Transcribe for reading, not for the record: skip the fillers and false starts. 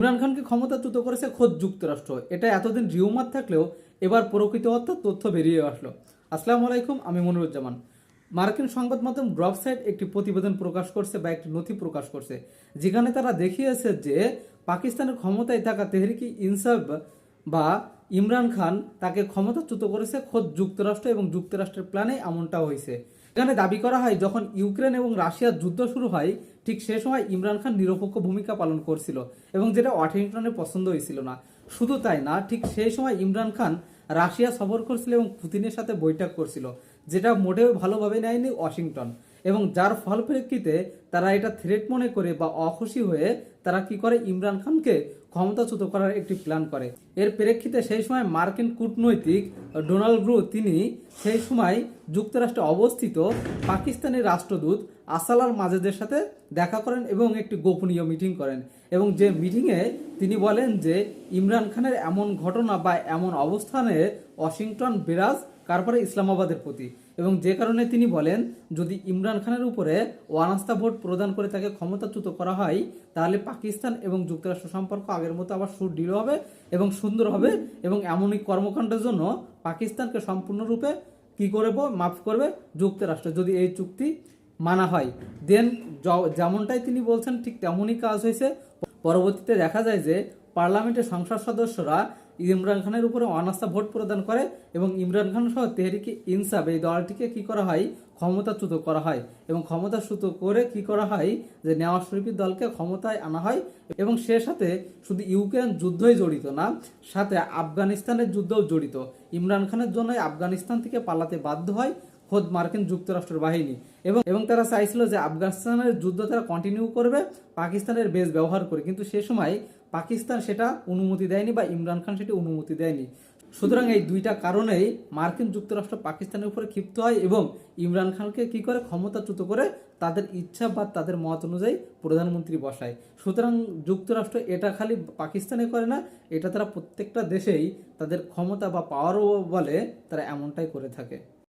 ইমরান খানকে ক্ষমতাচ্যুত করেছে খোদ যুক্তরাষ্ট্র। এটা এতদিন রিউমার থাকলেও এবার প্রকৃত অর্থ তথ্য বেরিয়ে আসলো। আসসালামু আলাইকুম, আমি মনিরুজ্জামান। মার্কিন সংবাদ মাধ্যম ড্রপ সাইট একটি প্রতিবেদন প্রকাশ করছে বা একটি নথি প্রকাশ করছে, যেখানে তারা দেখিয়েছে যে পাকিস্তানের ক্ষমতায় থাকা তেহরিকি ইনসাফ বা ইমরান খান তাকে ক্ষমতাচ্যুত করেছে খোদ যুক্তরাষ্ট্র এবং যুক্তরাষ্ট্রের প্ল্যানে এমনটা হয়েছে। এখানে দাবি করা হয় যখন ইউক্রেন এবং রাশিয়ার যুদ্ধ শুরু হয় ঠিক সে সময় ইমরান খান নিরপেক্ষ ভূমিকা পালন করছিল এবং যেটা ওয়াশিংটনের পছন্দ হয়েছিল না। শুধু তাই না, ঠিক সেই সময় ইমরান খান রাশিয়া সফর করছিল এবং পুতিনের সাথে বৈঠক করছিল, যেটা মোটেও ভালোভাবে নেয়নি ওয়াশিংটন। এবং যার ফল প্রেক্ষিতে তারা এটা থ্রেট মনে করে বা অখুশি হয়ে তারা কি করে, ইমরান খানকে ক্ষমতাচ্যুত করার একটি প্ল্যান করে। এর প্রেক্ষিতে সেই সময় মার্কিন কূটনৈতিক ডোনাল্ড ব্রু তিনি সেই সময় যুক্তরাষ্ট্রে অবস্থিত পাকিস্তানের রাষ্ট্রদূত আসালার মাজেদের সাথে দেখা করেন এবং একটি গোপনীয় মিটিং করেন। এবং যে মিটিংয়ে তিনি বলেন যে ইমরান খানের এমন ঘটনা বা এমন অবস্থানে ওয়াশিংটন বিরাজ তারপরে ইসলামাবাদের প্রতি, এবং যে কারণে তিনি বলেন যদি ইমরান খানের উপরে অনাস্থা ভোট প্রদান করে তাকে ক্ষমতাচ্যুত করা হয় তাহলে পাকিস্তান এবং যুক্তরাষ্ট্র সম্পর্ক আগের মতো আবার সুদৃঢ় হবে এবং সুন্দর হবে, এবং এমনই কর্মকাণ্ডের জন্য পাকিস্তানকে সম্পূর্ণরূপে কি করবে, মাফ করবে যুক্তরাষ্ট্র যদি এই চুক্তি মানা হয়। দেন যেমনটাই তিনি বলছেন ঠিক তেমনই কাজ হয়েছে। পরবর্তীতে দেখা যায় যে পার্লামেন্টের সংসদ সদস্যরা ইমরান খানের উপরে অনাস্থা ভোট প্রদান করে এবং ইমরান খান সহ তেহরিকি ইনসাফ এই দলটিকে কি করা হয়, ক্ষমতাচ্যুত করা হয়। এবং ক্ষমতাচ্যুত করে কি করা হয় যে নেওয়াজ শরীফের দলকে ক্ষমতায় আনা হয়। এবং সে সাথে শুধু ইউক্রেন যুদ্ধই জড়িত না, সাথে আফগানিস্তানের যুদ্ধও জড়িত। ইমরান খানের জন্যই আফগানিস্তান থেকে পালাতে বাধ্য হয় খোদ মার্কিন যুক্তরাষ্ট্রের বাহিনী। এবং তারা চাইছিল যে আফগানিস্তানের যুদ্ধ তারা কন্টিনিউ করবে পাকিস্তানের বেস ব্যবহার করে, কিন্তু সে সময় পাকিস্তান সেটা অনুমতি দেয়নি বা ইমরান খান সেটি অনুমতি দেয়নি। সুতরাং এই দুইটা কারণেই মার্কিন যুক্তরাষ্ট্র পাকিস্তানের উপরে ক্ষিপ্ত হয় এবং ইমরান খানকে কি করে, ক্ষমতাচ্যুত করে তাদের ইচ্ছা বা তাদের মত অনুযায়ী প্রধানমন্ত্রী বসায়। সুতরাং যুক্তরাষ্ট্র এটা খালি পাকিস্তানে করে না, এটা তারা প্রত্যেকটা দেশেই তাদের ক্ষমতা বা পাওয়ারও বলে তারা এমনটাই করে থাকে।